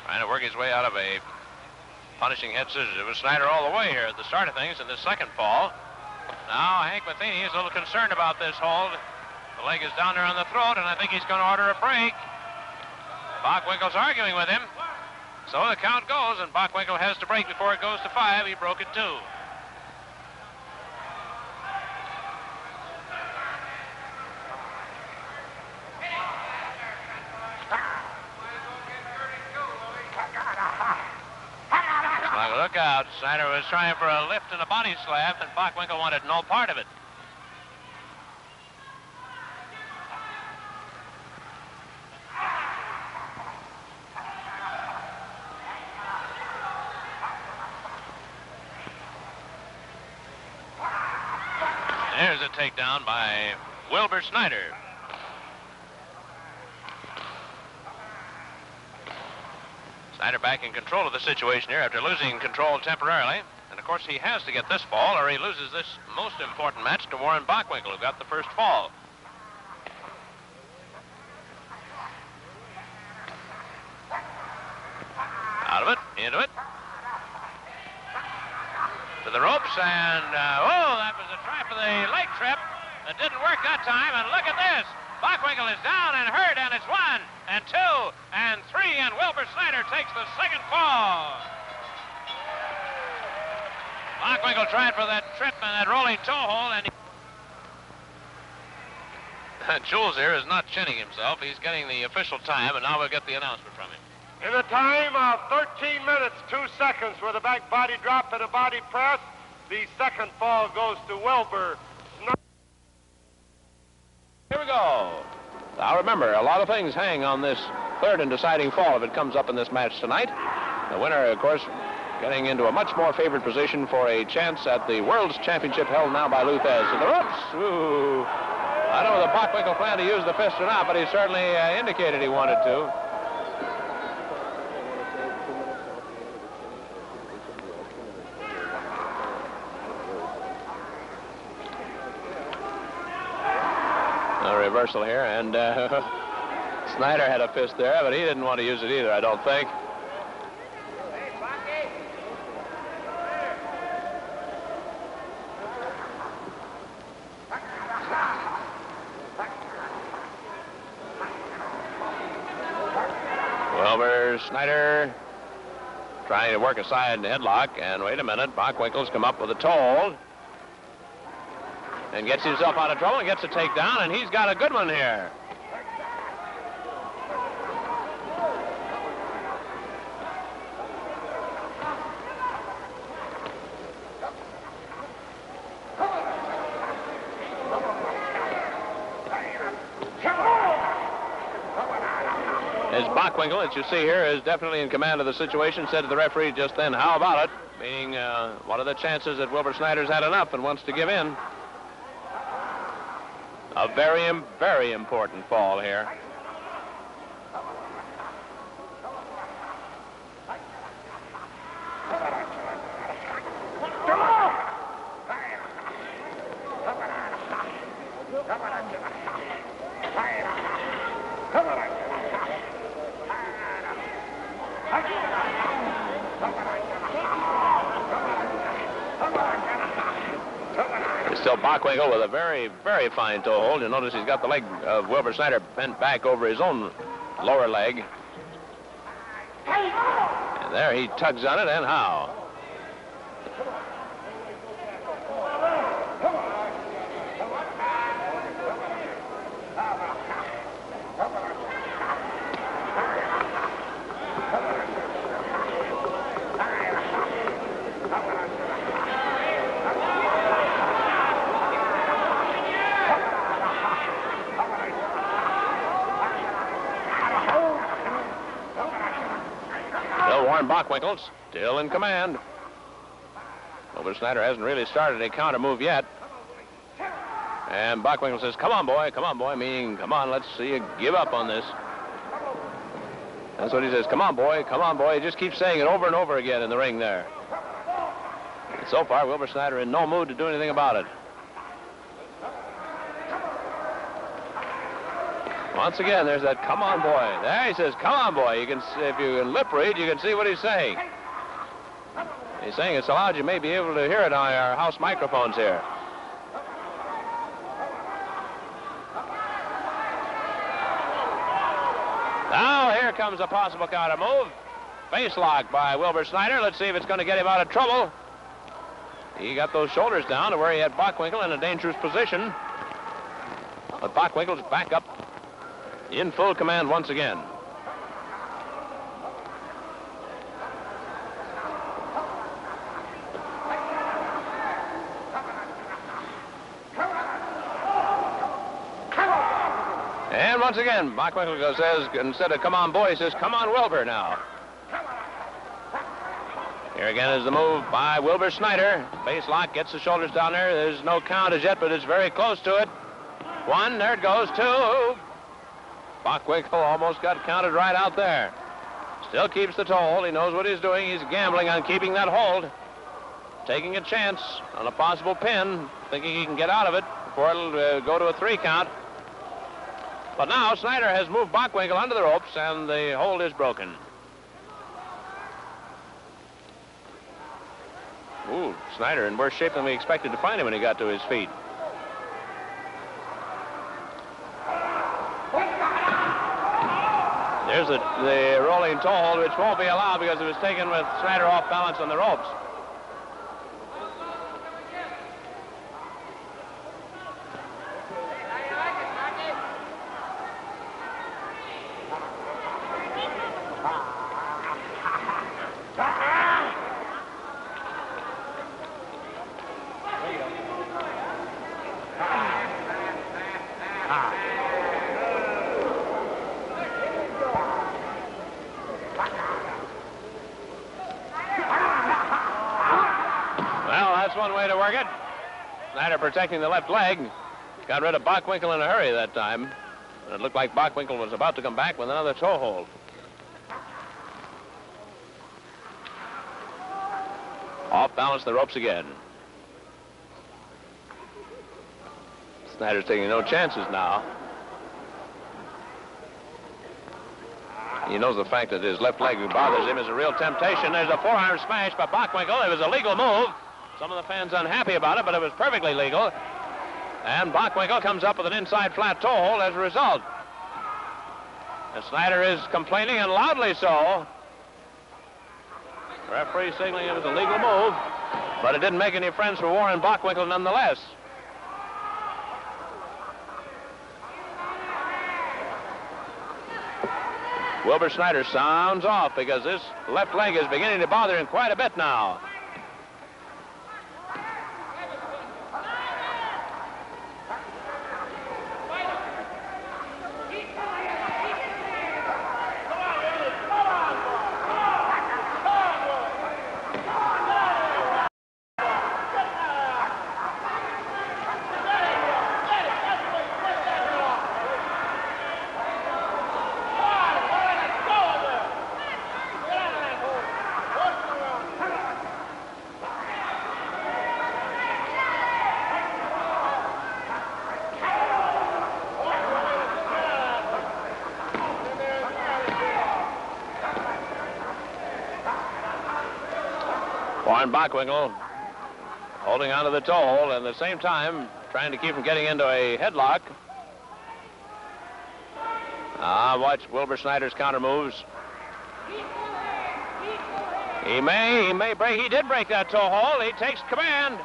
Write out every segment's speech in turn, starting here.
Trying to work his way out of a punishing head scissors. It was Snyder all the way here at the start of things in the second fall. Now Hank Matheny is a little concerned about this hold. The leg is down there on the throat, and I think he's going to order a break. Bockwinkel's arguing with him. So the count goes, and Bockwinkel has to break before it goes to 5. He broke it 2. Look out. Snyder was trying for a lift and a body slap, and Bockwinkel wanted no part of it. There's a takedown by Wilbur Snyder. Snyder back in control of the situation here after losing control temporarily. And, of course, he has to get this fall or he loses this most important match to Warren Bockwinkel, who got the first fall. Out of it, into it. To the ropes, and, that was a try for the leg trip. That didn't work that time, and look at this. Bockwinkel is down and hurt, and it's 1 and 2 and 3, and Wilbur Snyder takes the second fall. Bockwinkel tried for that trip and that rolling toe hold, and Jules here is not chinning himself. He's getting the official time, and now we'll get the announcement from him. In a time of 13 minutes, 2 seconds with a back body drop and a body press, the second fall goes to Wilbur Snyder. Here we go. Now remember, a lot of things hang on this third and deciding fall if it comes up in this match tonight. The winner, of course, getting into a much more favored position for a chance at the World's Championship held now by Luthez. To the ropes. Ooh. I don't know if Bockwinkel planned to use the fist or not, but he certainly indicated he wanted to. Reversal here, and Snyder had a fist there, but he didn't want to use it either, I don't think. Wilbur Snyder trying to work a side headlock, and wait a minute, Bockwinkel's come up with a toe hold. And gets himself out of trouble and gets a takedown, and he's got a good one here. As Bockwinkel, as you see here, is definitely in command of the situation, said to the referee just then, how about it? Meaning, what are the chances that Wilbur Snyder's had enough and wants to give in? A very, very important fall here. Still Bockwinkel with a very, very fine toe hold. You'll notice he's got the leg of Wilbur Snyder bent back over his own lower leg. And there he tugs on it, and how? Bockwinkel still in command. Wilbur Snyder hasn't really started a counter move yet. And Bockwinkel says, come on, boy, meaning, come on, let's see you give up on this. That's what he says, come on, boy. He just keeps saying it over and over again in the ring there. And so far, Wilbur Snyder in no mood to do anything about it. Once again, there's that come on, boy. There he says, come on, boy. You can see, if you can lip read, you can see what he's saying. He's saying it so loud you may be able to hear it on our house microphones here. Now here comes a possible counter move. Face lock by Wilbur Snyder. Let's see if it's going to get him out of trouble. He got those shoulders down to where he had Bockwinkel in a dangerous position. But Bockwinkel's back up in full command once again. And once again, Bockwinkel says, instead of come on, boy, he says, come on, Wilbur now. Here again is the move by Wilbur Snyder. Face lock, gets the shoulders down there. There's no count as yet, but it's very close to it. 1, there it goes, 2. Bockwinkel almost got counted right out there. Still keeps the toe hold. He knows what he's doing. He's gambling on keeping that hold. Taking a chance on a possible pin, thinking he can get out of it before it'll go to a 3 count. But now Snyder has moved Bockwinkel under the ropes, and the hold is broken. Ooh, Snyder in worse shape than we expected to find him when he got to his feet. There's the rolling toe hold, which won't be allowed because it was taken with Snyder off balance on the ropes. One way to work it. Snyder protecting the left leg. Got rid of Bockwinkel in a hurry that time. And it looked like Bockwinkel was about to come back with another toe hold. Off balance the ropes again. Snyder's taking no chances now. He knows the fact that his left leg bothers him is a real temptation. There's a forearm smash by Bockwinkel. It was a legal move. Some of the fans unhappy about it, but it was perfectly legal. And Bockwinkel comes up with an inside flat toe hold as a result. And Snyder is complaining, and loudly so. Referee signaling it was a legal move, but it didn't make any friends for Warren Bockwinkel nonetheless. Wilbur Snyder sounds off because this left leg is beginning to bother him quite a bit now. Warren Bockwinkel holding onto the toe hold and at the same time trying to keep him getting into a headlock. Watch Wilbur Snyder's counter moves. He may break. He did break that toe hold. He takes command.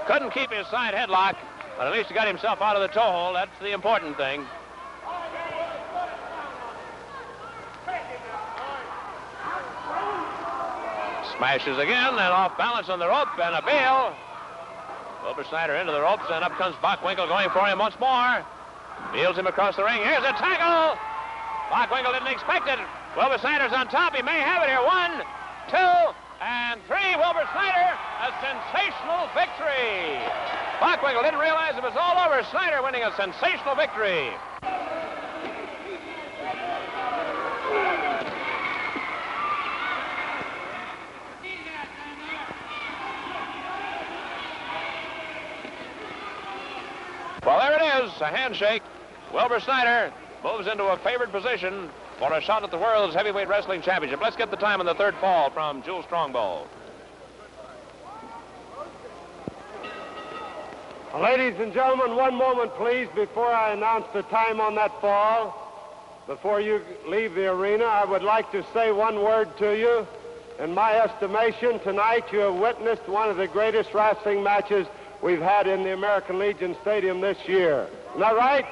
Couldn't keep his side headlock, but at least he got himself out of the toe hold. That's the important thing. Smashes again, and off balance on the rope, and a bail. Wilbur Snyder into the ropes, and up comes Bockwinkel going for him once more. Wheels him across the ring. Here's a tackle. Bockwinkel didn't expect it. Wilbur Snyder's on top. He may have it here. 1, 2, and 3. Wilbur Snyder, a sensational victory. Bockwinkel didn't realize it was all over. Snyder winning a sensational victory. Well, there it is, a handshake. Wilbur Snyder moves into a favored position for a shot at the World's Heavyweight Wrestling Championship. Let's get the time on the third fall from Jules Strongbow. Ladies and gentlemen, one moment, please, before I announce the time on that fall. Before you leave the arena, I would like to say one word to you. In my estimation, tonight you have witnessed one of the greatest wrestling matches we've had in the American Legion Stadium this year. Isn't that right?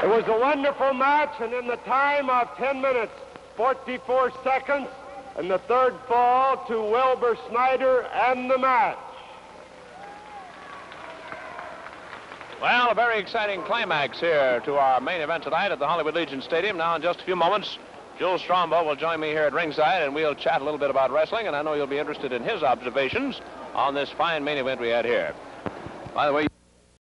It was a wonderful match, and in the time of 10 minutes, 44 seconds, and the third fall to Wilbur Snyder and the match. Well, a very exciting climax here to our main event tonight at the Hollywood Legion Stadium. Now, in just a few moments, Jules Strongbow will join me here at ringside, and we'll chat a little bit about wrestling, and I know you'll be interested in his observations on this fine main event we had here. By the way...